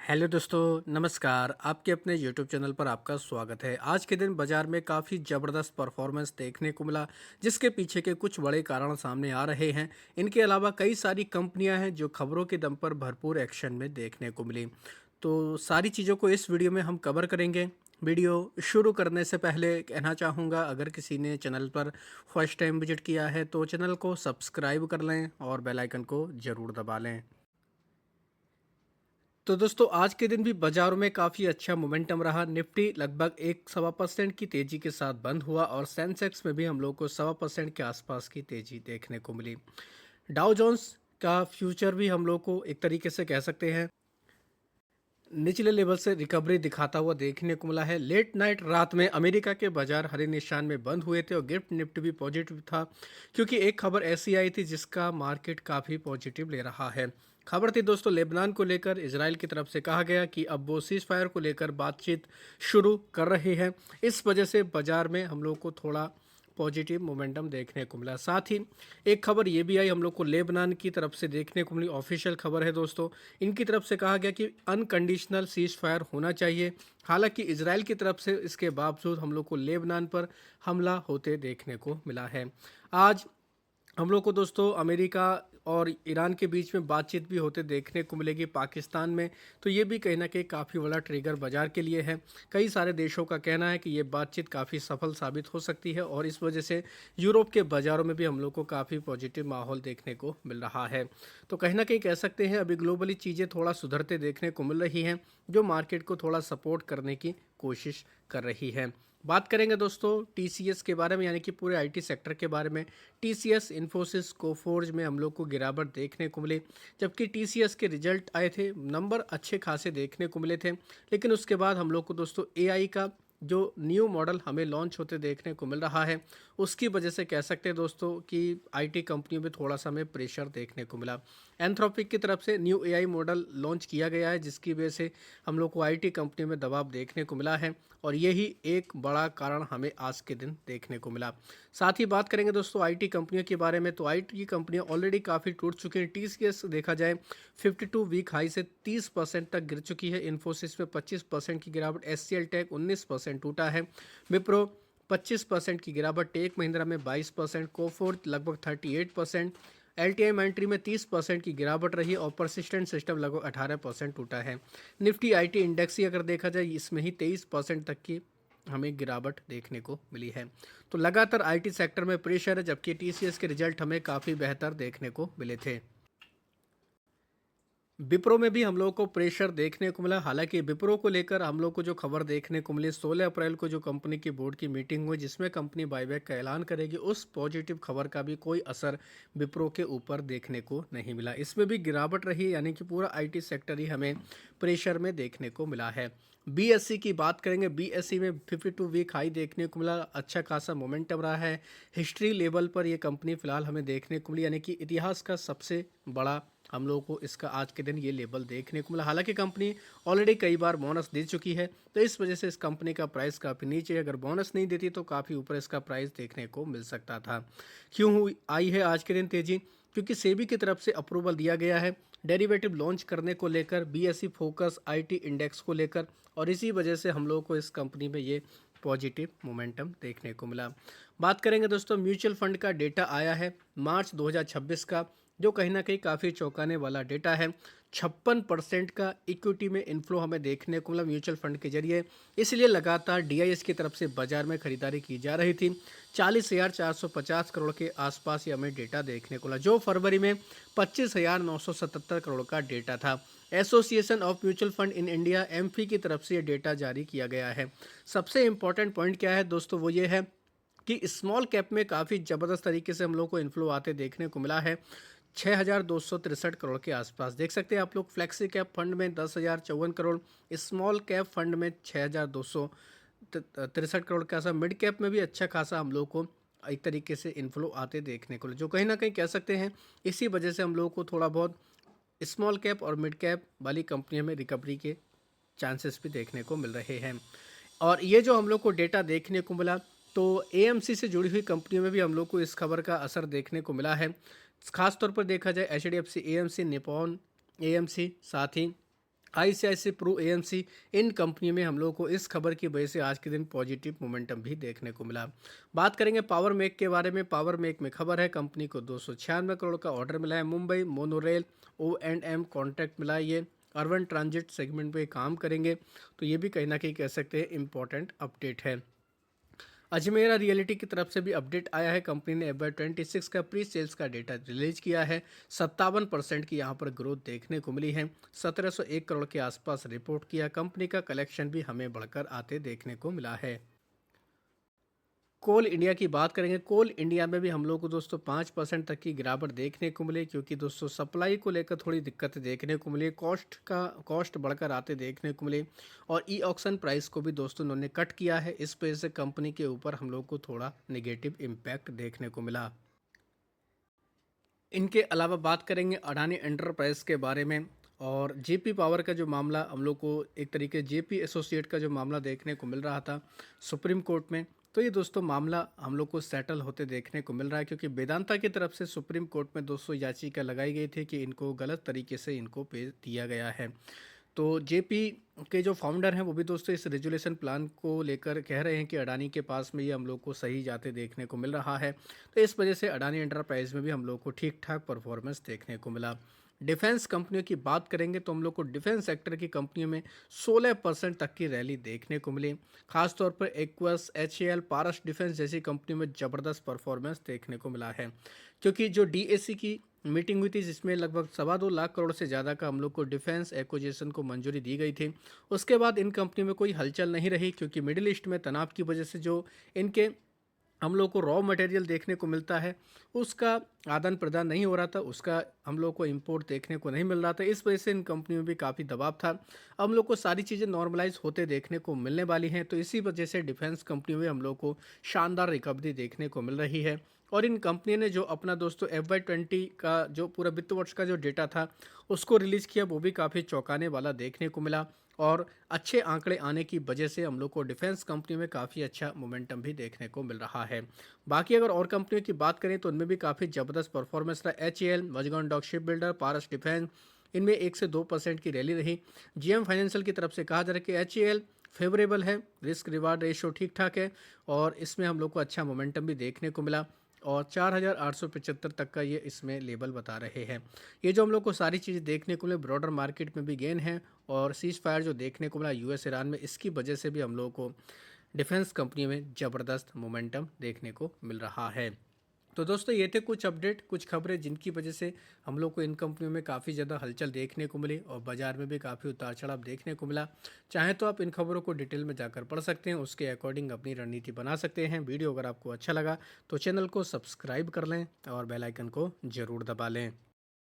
Hello दोस्तों, नमस्कार। आपके अपने यूट्यूब चैनल पर आपका स्वागत है। आज के दिन बाजार में काफ़ी ज़बरदस्त परफॉर्मेंस देखने को मिला, जिसके पीछे के कुछ बड़े कारण सामने आ रहे हैं। इनके अलावा कई सारी कंपनियां हैं जो खबरों के दम पर भरपूर एक्शन में देखने को मिली। तो सारी चीज़ों को इस वीडियो में हम कवर करेंगे। वीडियो शुरू करने से पहले कहना चाहूँगा, अगर किसी ने चैनल पर फर्स्ट टाइम विजिट किया है तो चैनल को सब्सक्राइब कर लें और बेल आइकन को ज़रूर दबा लें। तो दोस्तों, आज के दिन भी बाजारों में काफ़ी अच्छा मोमेंटम रहा। निफ्टी लगभग 1.25% की तेज़ी के साथ बंद हुआ और सेंसेक्स में भी हम लोग को 1.25% के आसपास की तेज़ी देखने को मिली। डाउ जोन्स का फ्यूचर भी हम लोग को एक तरीके से कह सकते हैं निचले लेवल से रिकवरी दिखाता हुआ देखने को मिला है। लेट नाइट रात में अमेरिका के बाजार हरे निशान में बंद हुए थे और गिफ्ट निफ्टी भी पॉजिटिव था, क्योंकि एक खबर ऐसी आई थी जिसका मार्केट काफ़ी पॉजिटिव ले रहा है। खबर थी दोस्तों लेबनान को लेकर। इजराइल की तरफ से कहा गया कि अब वो सीज फायर को लेकर बातचीत शुरू कर रहे हैं। इस वजह से बाजार में हम लोग को थोड़ा पॉजिटिव मोमेंटम देखने को मिला। साथ ही एक खबर ये भी आई हम लोग को लेबनान की तरफ से देखने को मिली। ऑफिशियल खबर है दोस्तों। इनकी तरफ से कहा गया कि अनकंडीशनल सीज फायर होना चाहिए। हालांकि इजराइल की तरफ से इसके बावजूद हम लोग को लेबनान पर हमला होते देखने को मिला है। आज हम लोग को दोस्तों अमेरिका और ईरान के बीच में बातचीत भी होते देखने को मिलेगी पाकिस्तान में। तो ये भी कहीं ना कहीं काफ़ी बड़ा ट्रिगर बाजार के लिए है। कई सारे देशों का कहना है कि ये बातचीत काफ़ी सफल साबित हो सकती है और इस वजह से यूरोप के बाज़ारों में भी हम लोग को काफ़ी पॉजिटिव माहौल देखने को मिल रहा है। तो कहीं ना कहीं कह सकते हैं अभी ग्लोबली चीज़ें थोड़ा सुधरते देखने को मिल रही हैं, जो मार्केट को थोड़ा सपोर्ट करने की कोशिश कर रही है। बात करेंगे दोस्तों टीसीएस के बारे में, यानी कि पूरे आईटी सेक्टर के बारे में। टीसीएस, इन्फोसिस, कोफोर्ज में हम लोग को गिरावट देखने को मिली। जबकि टीसीएस के रिजल्ट आए थे, नंबर अच्छे खासे देखने को मिले थे, लेकिन उसके बाद हम लोग को दोस्तों एआई का जो न्यू मॉडल हमें लॉन्च होते देखने को मिल रहा है, उसकी वजह से कह सकते हैं दोस्तों कि आईटी कंपनियों में थोड़ा सा हमें प्रेशर देखने को मिला। एंथ्रोपिक की तरफ से न्यू एआई मॉडल लॉन्च किया गया है, जिसकी वजह से हम लोग को आईटी कंपनियों में दबाव देखने को मिला है और यही एक बड़ा कारण हमें आज के दिन देखने को मिला। साथ ही बात करेंगे दोस्तों आईटी कंपनियों के बारे में, तो आईटी कंपनियां ऑलरेडी काफ़ी टूट चुकी हैं। टीसीएस देखा जाए 52 वीक हाई से 30% तक गिर चुकी है। इन्फोसिस में 25% की गिरावट, एचसीएल टेक 19% टूटा है, विप्रो 25% की गिरावट, टेक महिंद्रा में 22%, कोफोर्ज लगभग 38%, एलटीआई एंट्री में 30% की गिरावट रही और परसिस्टेंट सिस्टम लगभग 18% टूटा है। निफ्टी आईटी इंडेक्स ही अगर देखा जाए, इसमें ही 23% तक की हमें गिरावट देखने को मिली है। तो लगातार आईटी सेक्टर में प्रेशर है, जबकि टीसीएस के रिजल्ट हमें काफ़ी बेहतर देखने को मिले थे। विप्रो में भी हम लोग को प्रेशर देखने को मिला। हालांकि विप्रो को लेकर हम लोग को जो खबर देखने को मिली, 16 अप्रैल को जो कंपनी की बोर्ड की मीटिंग हुई जिसमें कंपनी बायबैक का ऐलान करेगी, उस पॉजिटिव खबर का भी कोई असर विप्रो के ऊपर देखने को नहीं मिला। इसमें भी गिरावट रही, यानी कि पूरा आईटी सेक्टर ही हमें प्रेशर में देखने को मिला है। बीएससी की बात करेंगे, बीएससी में 52 वीक हाई देखने को मिला। अच्छा खासा मोमेंटम रहा है। हिस्ट्री लेवल पर ये कंपनी फिलहाल हमें देखने को मिली, यानी कि इतिहास का सबसे बड़ा हम लोगों को इसका आज के दिन ये लेवल देखने को मिला। हालांकि कंपनी ऑलरेडी कई बार बोनस दे चुकी है, तो इस वजह से इस कंपनी का प्राइस काफ़ी नीचे है। अगर बोनस नहीं देती तो काफ़ी ऊपर इसका प्राइस देखने को मिल सकता था। आई है आज के दिन तेजी? क्योंकि सेबी की तरफ से अप्रूवल दिया गया है डेरिवेटिव लॉन्च करने को लेकर, बीएसई फोकस आईटी इंडेक्स को लेकर, और इसी वजह से हम लोगों को इस कंपनी में ये पॉजिटिव मोमेंटम देखने को मिला। बात करेंगे दोस्तों म्यूचुअल फंड का डेटा आया है मार्च 2026 का, जो कहीं ना कहीं काफ़ी चौंकाने वाला डेटा है। 56% का इक्विटी में इन्फ्लो हमें देखने को मिला म्यूचुअल फंड के जरिए। इसलिए लगातार डीआईएस की तरफ से बाजार में खरीदारी की जा रही थी। 40,450 करोड़ के आसपास ये हमें डेटा देखने को मिला, जो फरवरी में 25,977 करोड़ का डेटा था। Association of mutual fund in India AMFI की तरफ से ये डेटा जारी किया गया है। सबसे इंपॉर्टेंट पॉइंट क्या है दोस्तों, वो ये है कि स्मॉल कैप में काफ़ी ज़बरदस्त तरीके से हम लोग को इन्फ्लो आते देखने को मिला है। 6,263 करोड़ के आसपास देख सकते हैं आप लोग। फ्लेक्सी कैप फंड में 10,054 करोड़, स्मॉल कैप फंड में 6,263 करोड़ का ऐसा, मिड कैप में भी अच्छा खासा हम लोग को एक तरीके से इन्फ्लो आते देखने को, जो कहीं ना कहीं कह सकते हैं इसी वजह से हम लोग को थोड़ा बहुत स्मॉल कैप और मिड कैप वाली कंपनियों में रिकवरी के चांसेस भी देखने को मिल रहे हैं। और ये जो हम लोग को डेटा देखने को मिला, तो एएमसी से जुड़ी हुई कंपनियों में भी हम लोग को इस खबर का असर देखने को मिला है। खास तौर पर देखा जाए एचडीएफसी एएमसी, निपॉन एएमसी, साथ ही आईसीआईसी प्रू एएमसी, इन कंपनी में हम लोग को इस खबर की वजह से आज के दिन पॉजिटिव मोमेंटम भी देखने को मिला। बात करेंगे पावर मेक के बारे में। पावर मेक में खबर है कंपनी को 296 करोड़ का ऑर्डर मिला है। मुंबई मोनोरेल O&M कॉन्ट्रैक्ट मिला है। ये अर्बन ट्रांजिट सेगमेंट पे काम करेंगे, तो ये भी कहीं ना कहीं कह सकते हैं इम्पोर्टेंट अपडेट है। अजमेरा रियलिटी की तरफ से भी अपडेट आया है। कंपनी ने FY26 का प्री सेल्स का डेटा रिलीज किया है। 57% की यहाँ पर ग्रोथ देखने को मिली है। 1701 करोड़ के आसपास रिपोर्ट किया। कंपनी का कलेक्शन भी हमें बढ़कर आते देखने को मिला है। कोल इंडिया की बात करेंगे। कोल इंडिया में भी हम लोग को दोस्तों 5% तक की गिरावट देखने को मिली, क्योंकि दोस्तों सप्लाई को लेकर थोड़ी दिक्कतें देखने को मिली। कॉस्ट बढ़कर आते देखने को मिले, और ई ऑक्शन प्राइस को भी दोस्तों उन्होंने कट किया है। इस वजह से कंपनी के ऊपर हम लोग को थोड़ा नेगेटिव इम्पैक्ट देखने को मिला। इनके अलावा बात करेंगे अडानी एंटरप्राइज के बारे में, और जेपी पावर का जो मामला हम लोग को एक तरीके जेपी एसोसिएट का जो मामला देखने को मिल रहा था सुप्रीम कोर्ट में, तो ये दोस्तों मामला हम लोग को सेटल होते देखने को मिल रहा है, क्योंकि वेदांता की तरफ से सुप्रीम कोर्ट में दोस्तों याचिका लगाई गई थी कि इनको गलत तरीके से इनको पे दिया गया है। तो जेपी के जो फाउंडर हैं वो भी दोस्तों इस रेजुलेशन प्लान को लेकर कह रहे हैं कि अडानी के पास में ये हम लोग को सही जाते देखने को मिल रहा है। तो इस वजह से अडानी एंटरप्राइज में भी हम लोग को ठीक ठाक परफॉर्मेंस देखने को मिला। डिफेंस कंपनियों की बात करेंगे तो हम लोग को डिफेंस सेक्टर की कंपनियों में 16% तक की रैली देखने को मिली। खासतौर पर एक्वस, HAL, पारस डिफेंस जैसी कंपनियों में ज़बरदस्त परफॉर्मेंस देखने को मिला है, क्योंकि जो DAC की मीटिंग हुई थी जिसमें लगभग 2.25 लाख करोड़ से ज़्यादा का हम लोग को डिफेंस एक्विजिशन को मंजूरी दी गई थी। उसके बाद इन कंपनियों में कोई हलचल नहीं रही, क्योंकि मिडिल ईस्ट में तनाव की वजह से जो इनके हम लोग को रॉ मटेरियल देखने को मिलता है उसका आदान प्रदान नहीं हो रहा था, उसका हम लोग को इंपोर्ट देखने को नहीं मिल रहा था। इस वजह से इन कंपनियों में भी काफ़ी दबाव था। अब हम लोग को सारी चीज़ें नॉर्मलाइज होते देखने को मिलने वाली हैं, तो इसी वजह से डिफेंस कंपनियों में हम लोग को शानदार रिकवरी देखने को मिल रही है। और इन कंपनियों ने जो अपना दोस्तों FY20 का जो पूरा वित्त वर्ष का जो डेटा था उसको रिलीज़ किया, वो भी काफ़ी चौंकाने वाला देखने को मिला, और अच्छे आंकड़े आने की वजह से हम लोग को डिफेंस कंपनी में काफ़ी अच्छा मोमेंटम भी देखने को मिल रहा है। बाकी अगर और कंपनियों की बात करें तो उनमें भी काफ़ी ज़बरदस्त परफॉर्मेंस रहा। HAL, मजगान डॉक शिप बिल्डर, पारस डिफेंस, इनमें 1 से 2% की रैली रही। GM फाइनेंशियल की तरफ से कहा जा रहा है कि HAL फेवरेबल है, रिस्क रिवार्ड रेशियो ठीक ठाक है, और इसमें हम लोग को अच्छा मोमेंटम भी देखने को मिला, और 4,875 तक का ये इसमें लेवल बता रहे हैं। ये जो हम लोग को सारी चीज़ें देखने को मिले, ब्रॉडर मार्केट में भी गेन है, और सीज फायर जो देखने को मिला US ईरान में, इसकी वजह से भी हम लोगों को डिफेंस कंपनियों में ज़बरदस्त मोमेंटम देखने को मिल रहा है। तो दोस्तों ये थे कुछ अपडेट, कुछ खबरें जिनकी वजह से हम लोग को इन कंपनियों में काफ़ी ज़्यादा हलचल देखने को मिली, और बाजार में भी काफ़ी उतार चढ़ाव देखने को मिला। चाहे तो आप इन खबरों को डिटेल में जाकर पढ़ सकते हैं, उसके अकॉर्डिंग अपनी रणनीति बना सकते हैं। वीडियो अगर आपको अच्छा लगा तो चैनल को सब्सक्राइब कर लें और बेल आइकन को ज़रूर दबा लें।